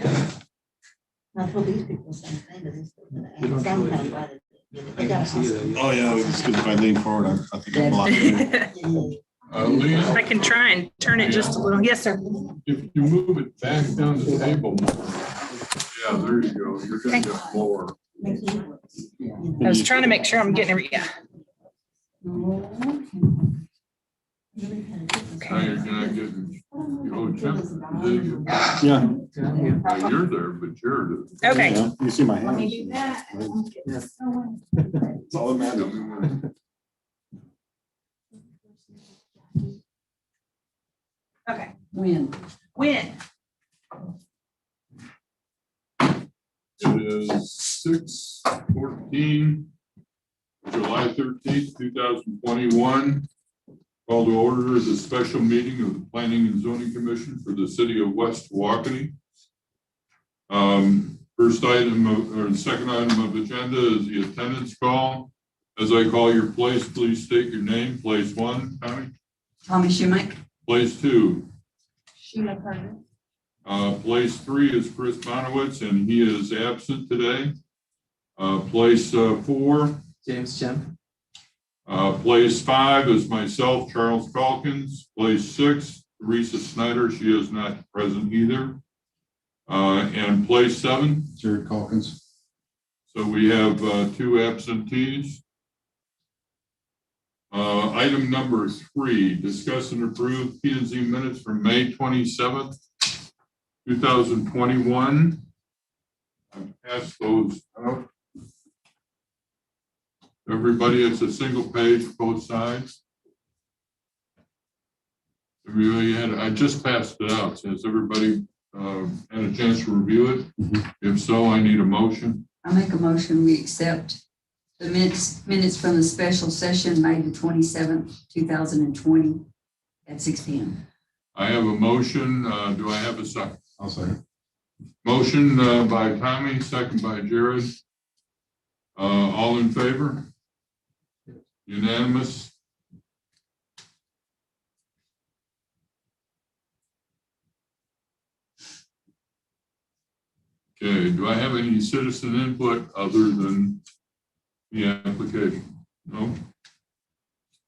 I told these people the same thing, but it's somehow. Oh, yeah, it's because if I lean forward, I think I'm blocking. Leanne, I can try and turn it just a little. Yes, sir. if you move it back down the table more. Yeah, there you go. You're gonna get more. I was trying to make sure I'm getting every, yeah. Now you're not getting, oh, Jim, Yeah. you're there, but you're. Okay. Yeah, you see my Let me hands. do that. It's all that matters. Okay. When? When? It is 6/14, July 13th, 2021. Call to order the special meeting of the Planning and Zoning Commission for the city of West Walkeny. First item or second item of agenda is the attendance call. As I call your place, please state your name. Place 1, Tommy. Tommy Schumach. Place 2. Sheila Carter. Place 3 is Chris Monowitz, and he is absent today. Place 4. James Chen. Place 5 is myself, Charles Calkins. Place 6, Teresa Snyder. She is not present either. And place 7. Jared Calkins. So we have 2 absentees. Item number 3, discuss and approve P&Z minutes from May 27th, 2021. I've passed those out. Everybody, it's a single page, both sides. Everybody had, I just passed it out. Has everybody had a chance to review it? If so, I need a motion. I make a motion, we accept the minutes from the special session, May the 27th, 2020 at 6 p.m. I have a motion. Do I have a second? I'll say. Motion by Tommy, second by Jared. All in favor? Unanimous. Okay, do I have any citizen input other than the application? No?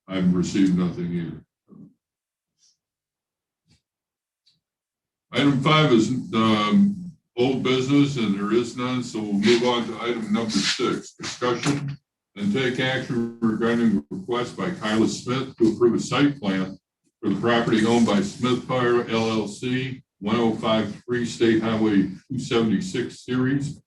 I've received nothing either. Item 5 is old business, and there is none, so we'll move on to item number 6, discussion and take action regarding the request by Kyla Smith to approve a site plan for the property owned by Smith Fire LLC, 1053 State Highway 276 series,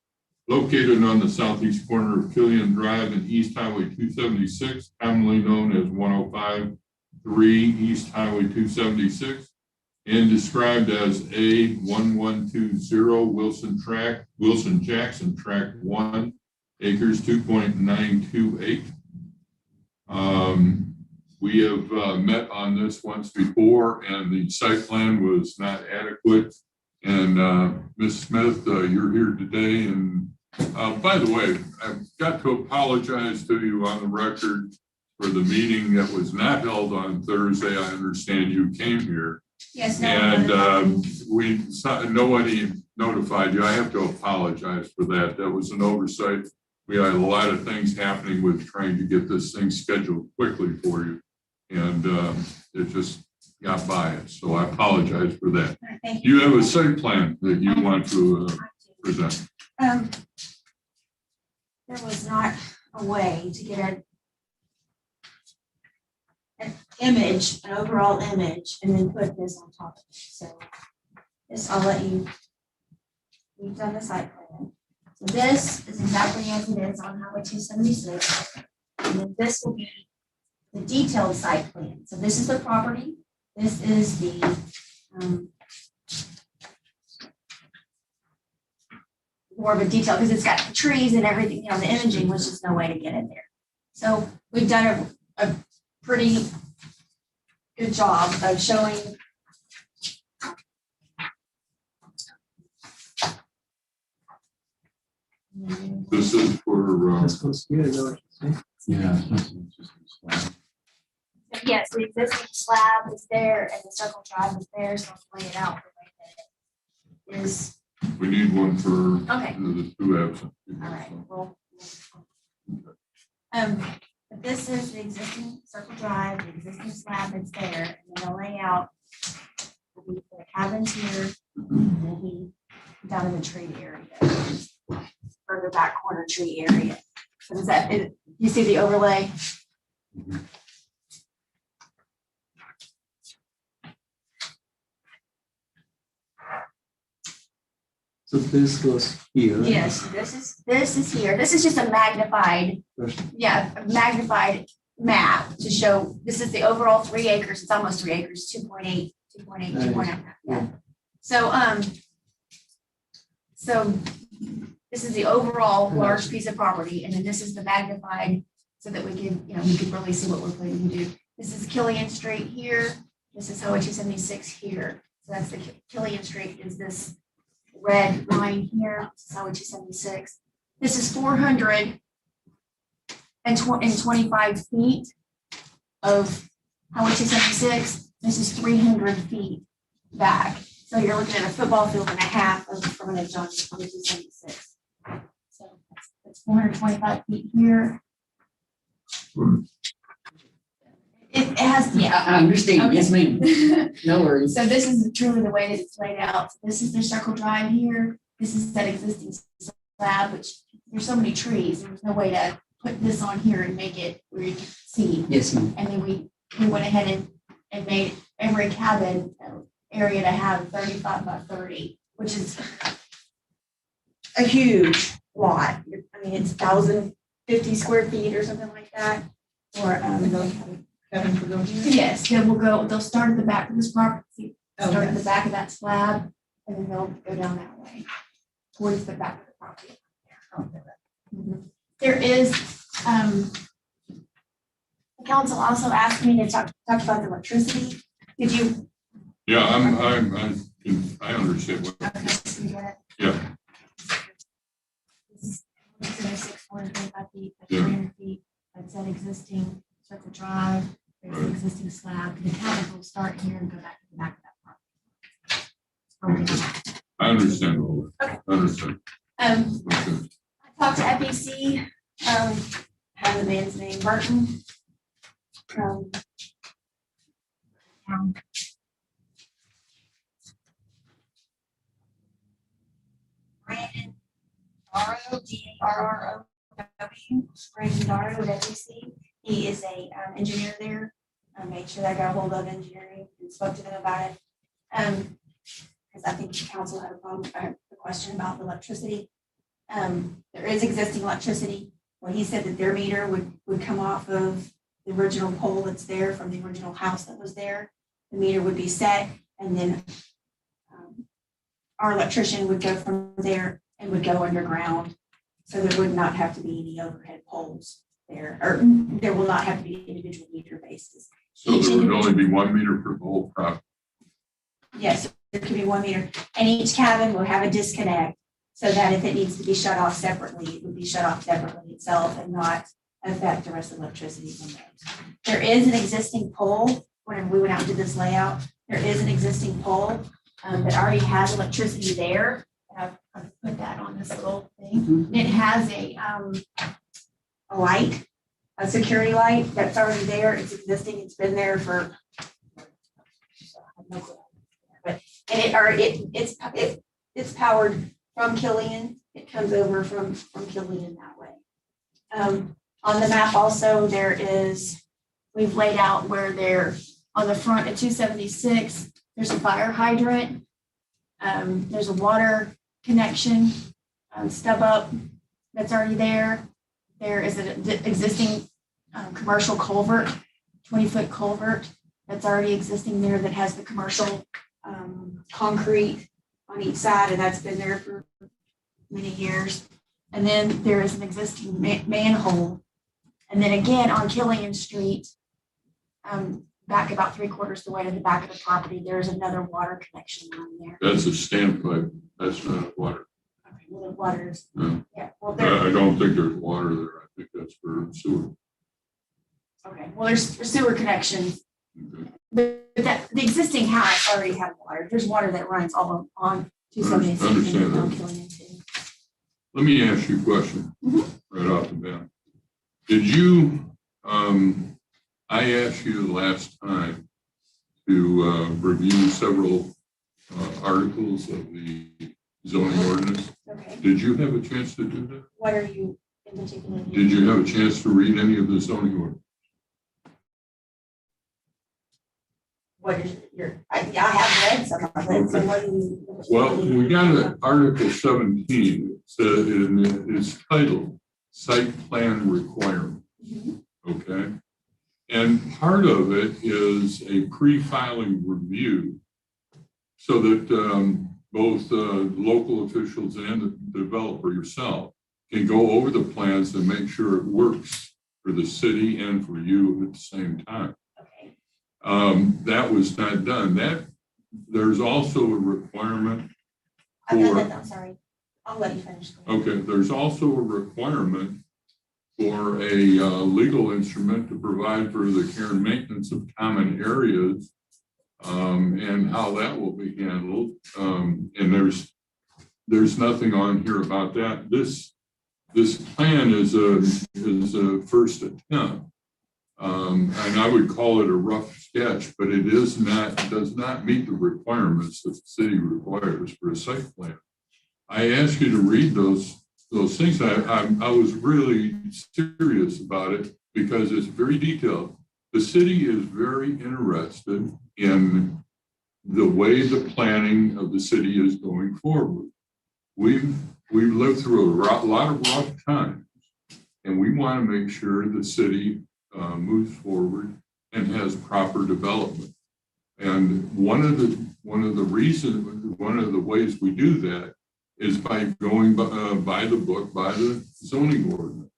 located on the southeast corner of Killian Drive and East Highway 276, commonly known as 1053 East Highway 276, and described as A1120 Wilson Jackson Tract 1, acres 2.928. We have met on this once before, and the site plan was not adequate. And Ms. Smith, you're here today. And by the way, I've got to apologize to you on the record for the meeting that was not held on Thursday. I understand you came here. Yes. And nobody notified you. I have to apologize for that. That was an oversight. We had a lot of things happening with trying to get this thing scheduled quickly for you. And it just got by us. So I apologize for that. Thank You have a site plan that you want to present. There was not a way to get an image, an overall image, and then put this on top of it. So this, I'll let you, we've done the site plan. So this is exactly as it is on Highway 276. And then this will be the detailed site plan. So this is the property. This is the more of a detail because it's got the trees and everything, you know, the imaging was just no way to get in there. So we've done a pretty good job of showing This is for That's supposed to be good. Yeah. yes, the existing slab is there and the circle drive is there, so I'm laying it out the way that it is We need one for Okay, the two absent. all right, well. But this is the existing circle drive, the existing slab that's there, and then the layout will be for the cabins here, and will be down in the tree area. Or the back corner tree area. So is that, you see the overlay? So this goes here. Yes, this is here. This is just a magnified, yeah, a magnified map to show, this is the overall 3 acres. It's almost 3 acres, 2.8, 2.9. Yeah. So this is the overall large piece of property, and then this is the magnified so that we can, we can really see what we're planning to do. This is Killian Street here. This is Highway 276 here. So that's the Killian Street is this red line here. This is Highway 276. This is 425 feet of Highway 276. This is 300 feet back. So you're looking at a football field and a half of frontage on Highway 276. So that's 425 feet here. It has, yeah. I understand, yes, ma'am, no worries. So this is truly the way that it's laid out. This is the circle drive here. This is that existing slab, which there's so many trees. There's no way to put this on here and make it where you can see. Yes, ma'am. And then we went ahead and made every cabin area to have 35 by 30, which is a huge lot. I mean, it's 1,050 square feet or something like that. Or yes, they'll start at the back of this property, start at the back of that slab, and then they'll go down that way towards the back of the property. There is, the council also asked me to talk about the electricity. Did you? Yeah, I understand what. Okay, so you get it. Yeah. This is 425 feet, that's Yeah. 300 feet. That's an existing circle drive. There's an existing slab. The cabins will start here and go back to the back of that property. I understand all that. Okay. I understand. Um, Okay. I talked to FEC, have the man's name, Burton. Brandon Darrow, D-A-R-R-O-W, Brandon Darrow with FEC. He is a engineer there. I made sure that I got a hold of engineering and spoke to them about it. Because I think the council had a question about the electricity. There is existing electricity. Well, he said that their meter would come off of the original pole that's there from the original house that was there. The meter would be set, and then our electrician would go from there and would go underground. So there would not have to be any overhead poles there, or there will not have to be individual meter bases. So there would only be 1 meter for the whole property. Yes, there could be 1 meter, and each cabin will have a disconnect so that if it needs to be shut off separately, it would be shut off separately itself and not affect the rest of the electricity from those. There is an existing pole. When we went out and did this layout, there is an existing pole that already has electricity there. I've put that on this little thing. It has a light, a security light that's already there. It's existing. It's been there for. But it's powered from Killian. It comes over from Killian that way. On the map also we've laid out where they're on the front at 276. There's a fire hydrant. There's a water connection stub up that's already there. There is an existing commercial culvert, 20-foot culvert that's already existing there that has the commercial concrete on each side, and that's been there for many years. And then there is an existing manhole. And then again on Killian Street, back about 3/4 the way to the back of the property, there's another water connection on there. That's a standpipe. That's not water. Okay, well, the water's, No. yeah, well, I there, don't think there's water there. I think that's for sewer. okay, well, there's sewer connections. Okay. But the existing house already had water. There's water that runs all on 276 Understand and now that. killing it too. Let me ask you a question right off the bat. Did you, I asked you last time to review several articles of the zoning ordinance. Okay, Did you have a chance to do that? what are you in particular? Did you have a chance to read any of the zoning ordinance? What is your, yeah, I have read some of it, so what do you? Well, we got an Article 17, it's titled Site Plan Requirement, Mhm. okay? And part of it is a pre-filing review so that both local officials and the developer yourself can go over the plans and make sure it works for the city and for you at the same time. Okay, That was not done. There's also a requirement I've done for, that, I'm sorry, I'll let you finish. okay, there's also a requirement for a legal instrument to provide for the care and maintenance of common areas and how that will be handled. And there's nothing on here about that. This plan is a first attempt. And I would call it a rough sketch, but it does not meet the requirements that the city requires for a site plan. I asked you to read those things. I was really serious about it because it's very detailed. The city is very interested in the way the planning of the city is going forward. We've lived through a lot of rough times, and we want to make sure the city moves forward and has proper development. And one of the ways we do that is by going by the book, by the zoning ordinance.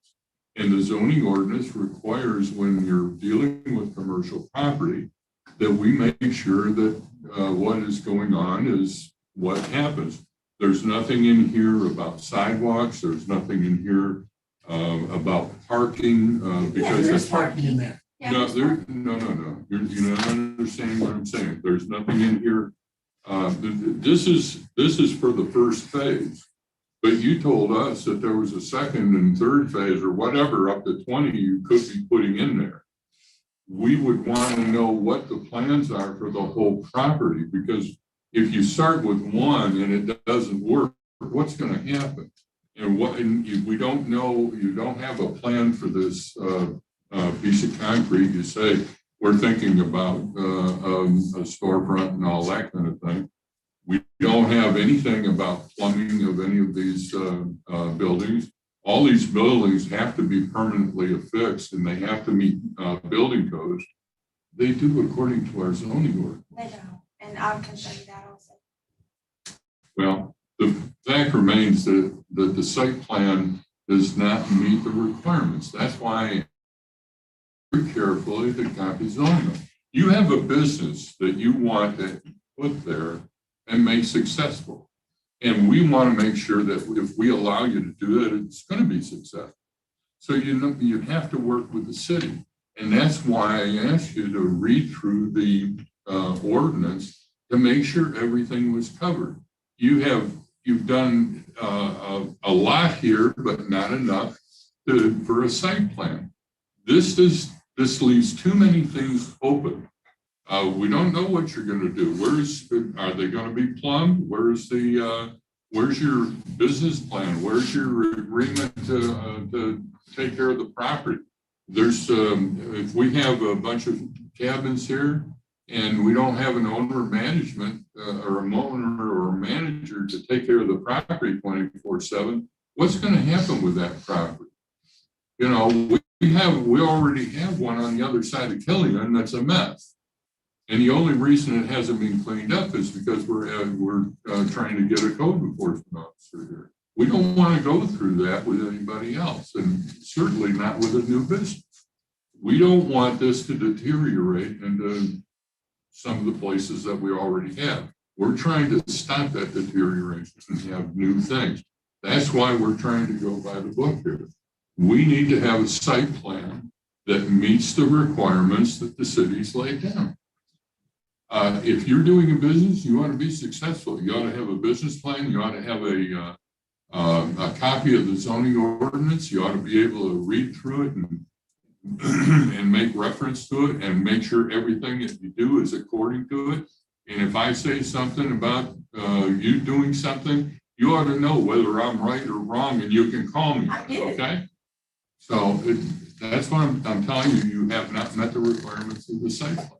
And the zoning ordinance requires, when you're dealing with commercial property, that we make sure that what is going on is what happens. There's nothing in here about sidewalks. There's nothing in here about parking because there's parking in there. Yeah, no, there's no. You're not understanding what I'm saying. There's nothing in here. This is for the first phase, but you told us that there was a second and third phase or whatever up to 20 you could be putting in there. We would want to know what the plans are for the whole property, because if you start with one and it doesn't work, what's going to happen? And if we don't know, you don't have a plan for this piece of concrete. You say, we're thinking about a storefront and all that kind of thing. We don't have anything about plumbing of any of these buildings. All these buildings have to be permanently affixed and they have to meet building codes. They do according to our zoning ordinance. They don't, and I can show you that also. Well, the fact remains that the site plan does not meet the requirements. That's why very carefully the copies on them. You have a business that you want to put there and make successful. And we want to make sure that if we allow you to do it, it's going to be successful. So you have to work with the city. And that's why I asked you to read through the ordinance to make sure everything was covered. You've done a lot here, but not enough for a site plan. This leaves too many things open. We don't know what you're going to do. Are they going to be plumbed? Where's your business plan? Where's your agreement to take care of the property? If we have a bunch of cabins here and we don't have an owner management or a owner or a manager to take care of the property 24/7, what's going to happen with that property? You know, we already have one on the other side of Killian that's a mess. And the only reason it hasn't been cleaned up is because we're trying to get a code enforcement officer here. We don't want to go through that with anybody else, and certainly not with a new business. We don't want this to deteriorate into some of the places that we already have. We're trying to stop that deterioration and have new things. That's why we're trying to go by the book here. We need to have a site plan that meets the requirements that the city's laid down. If you're doing a business, you want to be successful. You ought to have a business plan. You ought to have a copy of the zoning ordinance. You ought to be able to read through it and make reference to it and make sure everything that you do is according to it. And if I say something about you doing something, you ought to know whether I'm right or wrong, and you can call me. I do. Okay? So that's what I'm telling you. You have not met the requirements of the site plan.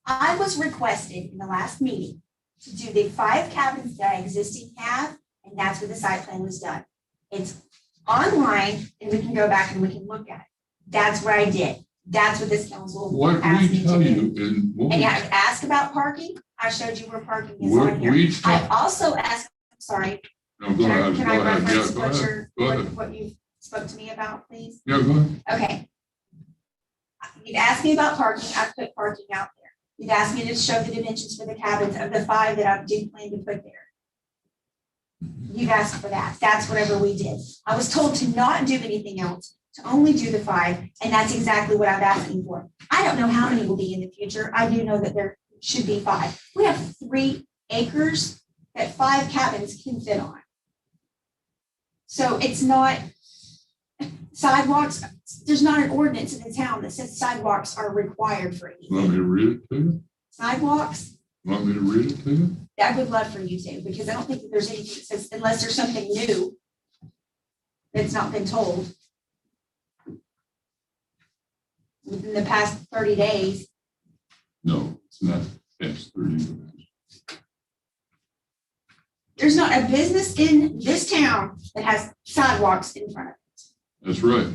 I was requested in the last meeting to do the 5 cabins that I existing have, and that's where the site plan was done. It's online, and we can go back and we can look at it. That's what I did. That's what this council What asked we me tell to you do. and what And we- you asked about parking. I showed you where parking is What on here. we I tell- also asked, sorry, No, go ahead, can go I ahead. Yeah, reference go what ahead. you're, Go ahead. what you spoke to me about, please? Yeah, go ahead. Okay. You've asked me about parking. I've put parking out there. You've asked me to show the dimensions for the cabins of the 5 that I do plan to put there. You've asked for that. That's whatever we did. I was told to not do anything else, to only do the 5, and that's exactly what I'm asking for. I don't know how many will be in the future. I do know that there should be 5. We have 3 acres that 5 cabins can fit on. So it's not sidewalks, there's not an ordinance in the town that says sidewalks are required for Want me anything. to read it to you? Sidewalks, Want me to read it to you? I would love for you to, because I don't think that there's anything that says, unless there's something new that's not been told within the past 30 days. No, it's not past 30 days. There's not a business in this town that has sidewalks in front of it. That's right.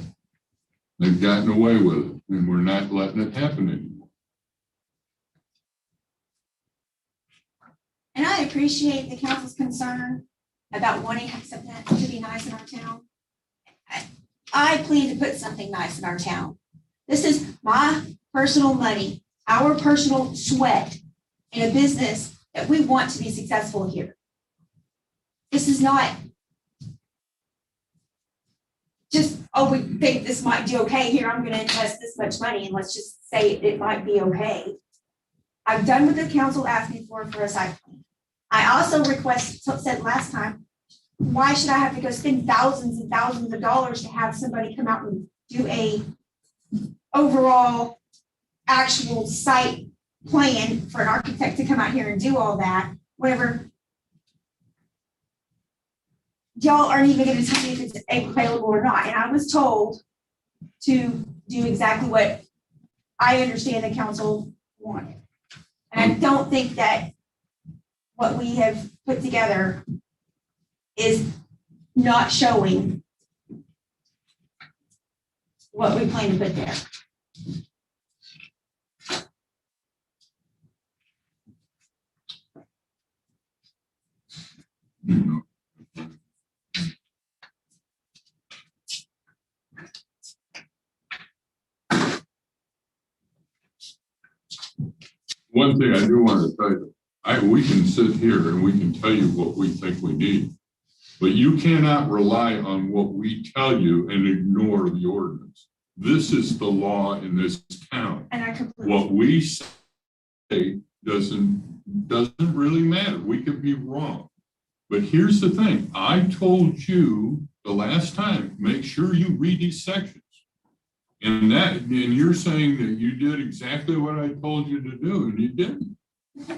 They've gotten away with it, and we're not letting it happen anymore. And I appreciate the council's concern about wanting something to be nice in our town. I plan to put something nice in our town. This is my personal money, our personal sweat in a business that we want to be successful here. This is not just, oh, we think this might do okay here, I'm gonna invest this much money and let's just say it might be okay. I've done what the council asked me for a site plan. I also said last time, why should I have to go spend thousands and thousands of dollars to have somebody come out and do a overall actual site plan for an architect to come out here and do all that, whatever. Y'all aren't even gonna tell me if it's available or not, and I was told to do exactly what I understand the council wanted. And I don't think that what we have put together is not showing what we plan to put there. One thing I do want to tell you, we can sit here and we can tell you what we think we need, but you cannot rely on what we tell you and ignore the ordinance. This is the law in this town. And I completely. What we say doesn't really matter. We could be wrong. But here's the thing. I told you the last time, make sure you read these sections. And you're saying that you did exactly what I told you to do, and you didn't.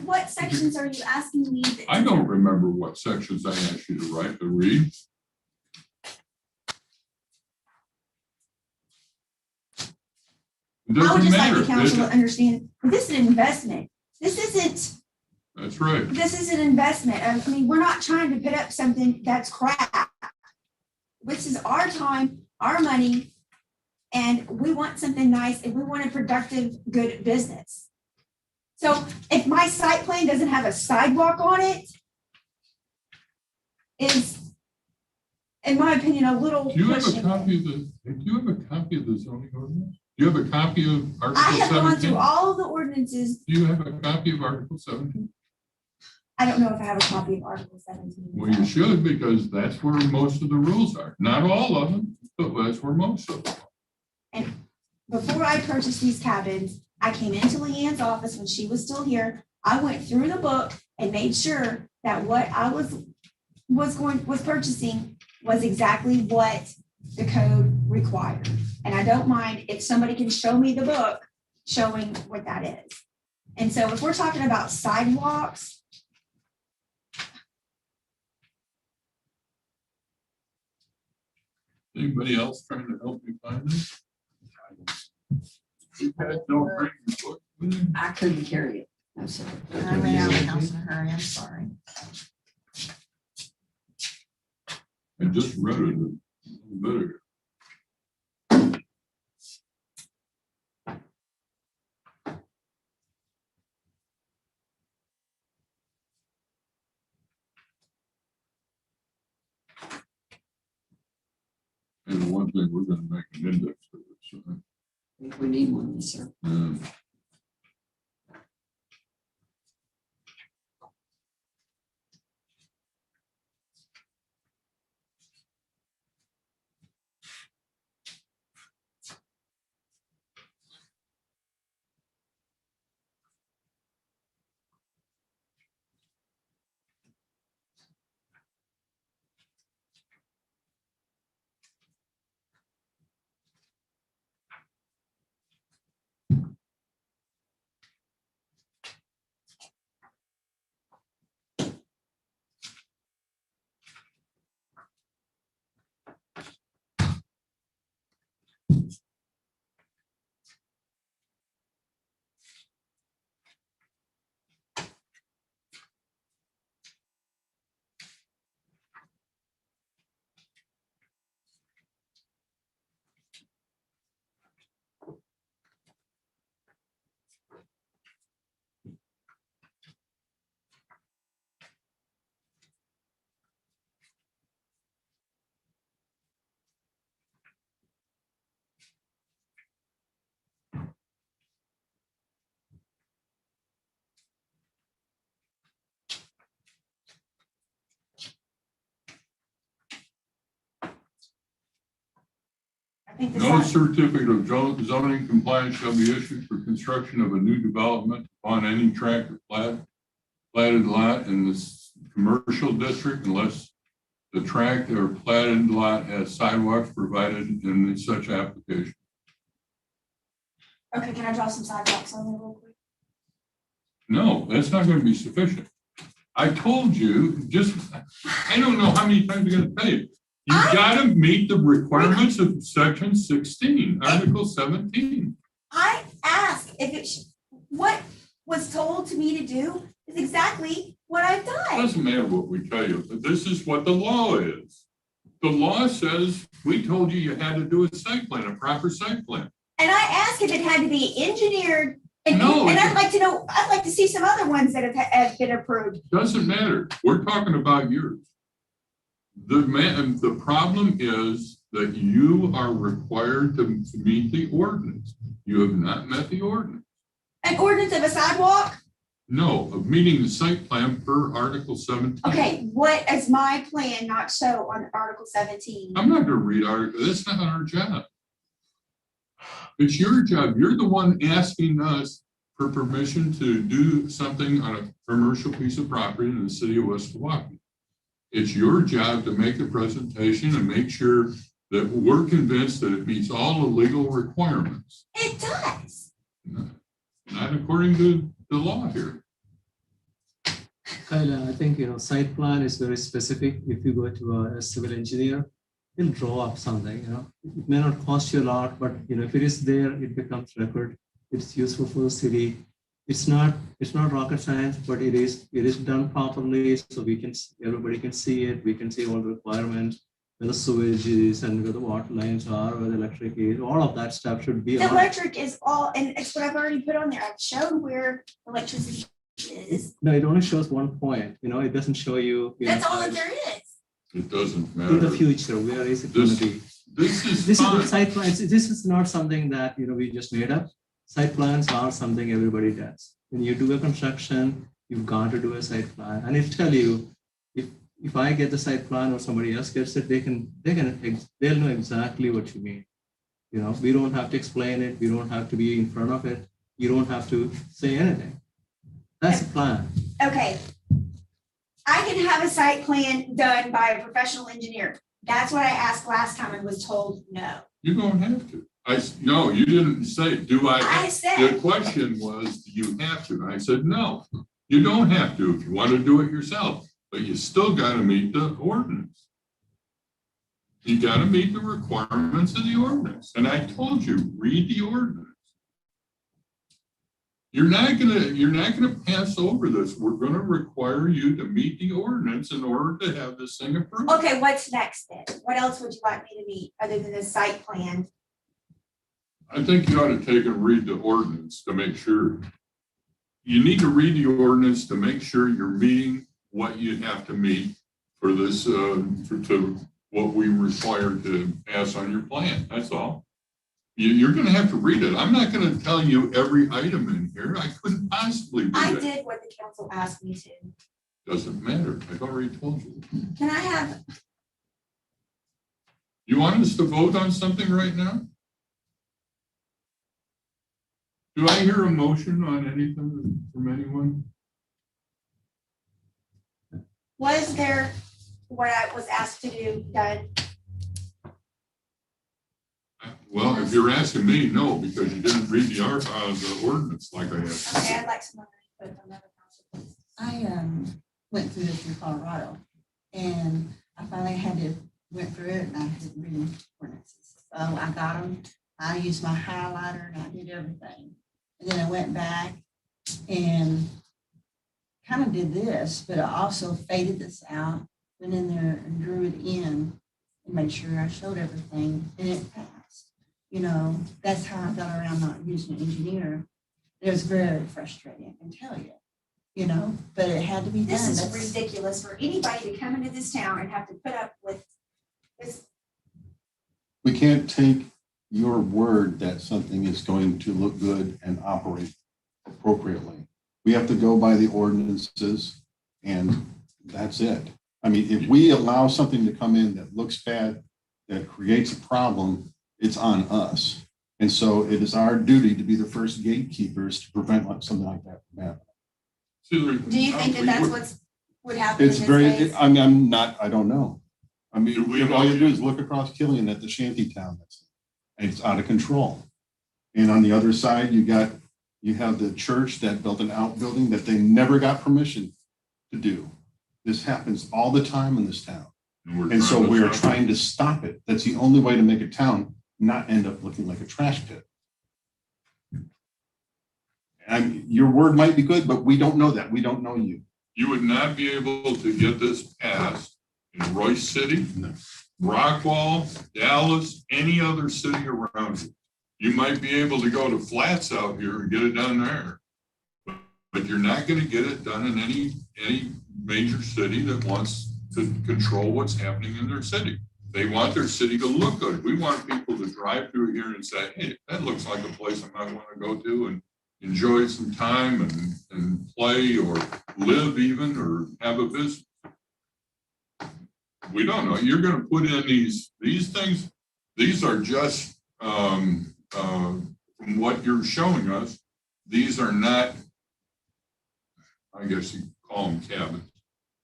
What sections are you asking me? I don't remember what sections I asked you to read. It I would doesn't just like matter. the council to understand, this is an investment. This isn't an investment. I mean, we're not trying to put up something that's crap. This is our time, our money, and we want something nice and we want a productive, good business. So if my site plan doesn't have a sidewalk on it, is, in my opinion, a little Do you have a pushing it. copy of the zoning ordinance? Do you have a copy of I Article have gone 17? through all of the ordinances. Do you have a copy of Article 17? I don't know if I have a copy of Article 17. Well, you should, because that's where most of the rules are. Not all of them, but that's where most of them are. And before I purchased these cabins, I came into Leanne's office when she was still here. I went through the book and made sure that what I was purchasing was exactly what the code required. And I don't mind if somebody can show me the book showing what that is. And so if we're talking about sidewalks, Anybody else trying to help me find this? You guys don't bring your book with you? I couldn't carry it. I'm sorry. I ran out of the house in a hurry, I'm sorry. I just read it a little bit ago. And the one thing, we're gonna make an index for this, right? I think we need one, yes, sir. I think the No side, certificate of zoning compliance shall be issued for construction of a new development on any tract or platted lot in this commercial district unless the tract or platted lot has sidewalks provided in such application. okay, can I draw some sidewalks on there real quick? No, that's not going to be sufficient. I told you, I don't know how many times I'm going to tell you. You got to meet the requirements of section 16, article 17. I asked if what was told to me to do is exactly what I've It done. doesn't matter what we tell you, but this is what the law is. The law says, we told you you had to do a site plan, a proper site plan. And I asked if it had to be engineered, and No, I'd like to know, I'd like to see some other ones that have been approved. Doesn't matter. We're talking about yours. The problem is that you are required to meet the ordinance. You have not met the ordinance. An ordinance of a sidewalk? No, of meeting the site plan per article 17. Okay, what is my plan not show on Article 17? I'm not gonna read article, that's not our job. It's your job. You're the one asking us for permission to do something on a commercial piece of property in the city of West Milwaukee. It's your job to make the presentation and make sure that we're convinced that it meets all the legal requirements. It does. Not according to the law here. Kyle, I think, site plan is very specific. If you go to a civil engineer, he'll draw up something, It may not cost you a lot, but, if it is there, it becomes record. It's useful for the city. It's not rocket science, but it is done properly. So everybody can see it. We can see all the requirements, where the sewage is and where the water lines are, where the electric is, all of that stuff should be. The electric is all, and it's what I've already put on there. I've shown where electricity is. No, it only shows one point, it doesn't show you. That's all that there is. It doesn't In the matter. future, where is it going to be? This is This fine. is site plans. This is not something that, we just made up. Site plans are something everybody does. When you do a construction, you've got to do a site plan. And it'll tell you, if I get the site plan or somebody else gets it, they'll know exactly what you mean. We don't have to explain it. We don't have to be in front of it. You don't have to say anything. That's the plan. Okay. I can have a site plan done by a professional engineer. That's what I asked last time and was told no. You don't have to. No, you didn't say, do I? I said, The question was, do you have to? And I said, no, you don't have to if you want to do it yourself, but you still got to meet the ordinance. You got to meet the requirements of the ordinance. And I told you, read the ordinance. You're not gonna pass over this. We're gonna require you to meet the ordinance in order to have this thing approved. okay, what's next then? What else would you like me to meet other than the site plan? I think you ought to take and read the ordinance to make sure. You need to read the ordinance to make sure you're meeting what you have to meet for this, to what we require to pass on your plan. That's all. You're going to have to read it. I'm not going to tell you every item in here. I couldn't possibly do I that. did what the council asked me to. Doesn't matter. I've already told you. Can I have, You want us to vote on something right now? Do I hear a motion on anything from anyone? was there what I was asked to do done? Well, if you're asking me, no, because you didn't read the ordinance like I have. Okay, I'd like some more input from other council. I went through this in Colorado, and I finally went through it, and I had written ordinances. So I got them, I used my highlighter, and I did everything. And then I went back and kind of did this, but I also faded this out, went in there and drew it in and made sure I showed everything, and it passed. You know, that's how I got around not using an engineer. It was very frustrating, I can tell you, you know, but it had to be done. This is That's- ridiculous for anybody to come into this town and have to put up with this. We can't take your word that something is going to look good and operate appropriately. We have to go by the ordinances, and that's it. I mean, if we allow something to come in that looks bad, that creates a problem, it's on us. And so it is our duty to be the first gatekeepers to prevent something like that from happening. Do you think that that's what's would happen in It's this very, case? I mean, I don't know. I mean, all you do is look across Killian at the shanty town. And it's out of control. And on the other side, you have the church that built an outbuilding that they never got permission to do. This happens all the time in this town. And so we are trying to stop it. That's the only way to make a town not end up looking like a trash pit. And your word might be good, but we don't know that. We don't know you. You would not be able to get this passed in Royce City, No. Rockwall, Dallas, any other city around you. You might be able to go to Flats out here and get it done there. But you're not going to get it done in any major city that wants to control what's happening in their city. They want their city to look good. We want people to drive through here and say, hey, that looks like a place I might want to go to and enjoy some time and play or live even or have a business. We don't know. You're going to put in these things. These are just from what you're showing us. These are not, I guess you call them cabins,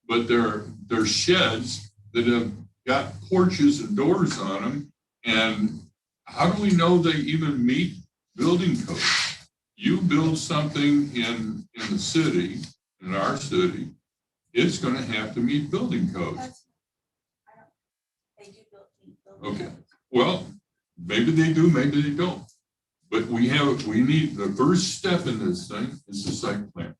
but they're sheds that have got porches and doors on them. And how do we know they even meet building code? You build something in the city, in our city, it's going to have to meet building code. They do build Okay. codes. Well, maybe they do, maybe they don't. But we need, the first step in this thing is the site plan.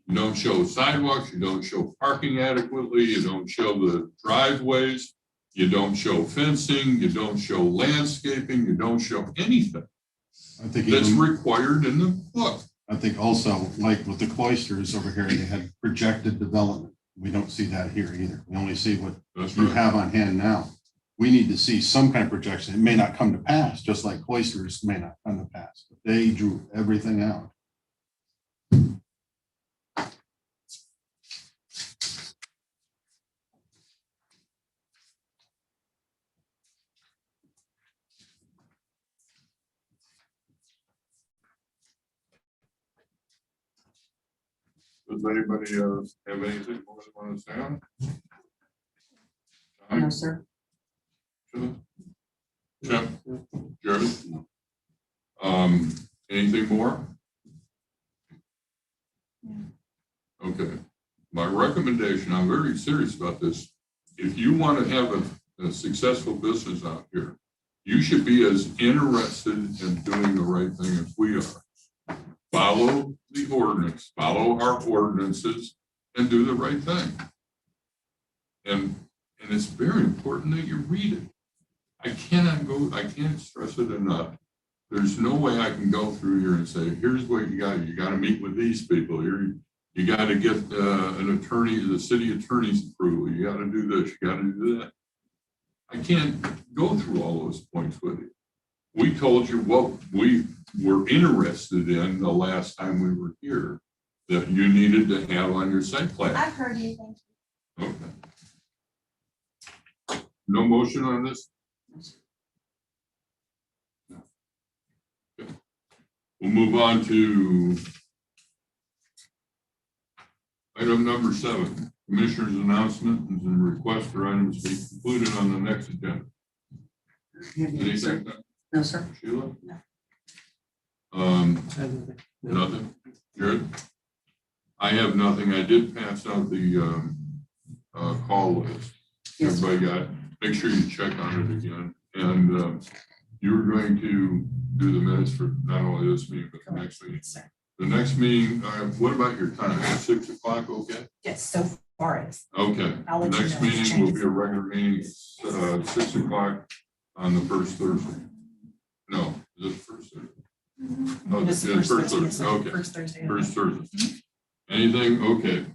You don't show sidewalks, you don't show parking adequately, you don't show the driveways, you don't show fencing, you don't show landscaping, you don't show anything I think that's even, required in the book. I think also, like with the cloisters over here, they had projected development. We don't see that here either. We only see what That's you right. have on hand now. We need to see some kind of projection. It may not come to pass, just like cloisters may not come to pass. But they drew everything out. Does anybody have anything more they want to say on it? No, sir. Jeff? Jared? Anything more? Okay, my recommendation, I'm very serious about this. If you want to have a successful business out here, you should be as interested in doing the right thing as we are. Follow the ordinance, follow our ordinances, and do the right thing. And it's very important that you read it. I can't stress it enough. There's no way I can go through here and say, here's what you got to meet with these people. You got to get an attorney, the city attorney's approval. You got to do this, you got to do that. I can't go through all those points with you. We told you what we were interested in the last time we were here that you needed to have on your site plan. I've heard you, thank you. Okay. No motion on this? No. Okay. We'll move on to item number 7, Commissioner's announcements and requests for items to be included on the next agenda. Anything? No, sir. Sheila? No. Nothing? Jared? I have nothing. I did pass out the call list. Yes, sir. Everybody got it? Make sure you check on it again. And you were going to do the minutes for not only this meeting, but the next meeting. The next meeting, what about your time? 6 o'clock, okay? Yes, so far as. Okay. I'll The let you next know if meeting will changes. be a regular meeting, 6 o'clock on the first Thursday. No, is it first Thursday? Oh, This yeah, is first Thursday, Thursday, so okay. First Thursday. First Thursday. Anything? Okay.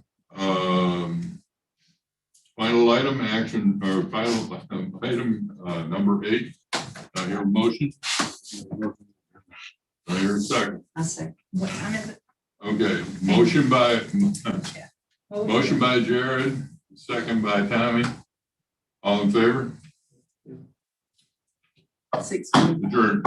Final item action, or final item number 8. I hear a motion. I hear a second. I say. What time is it? Okay, motion by Jared, second by Tommy. All in favor? 6. Adjourned.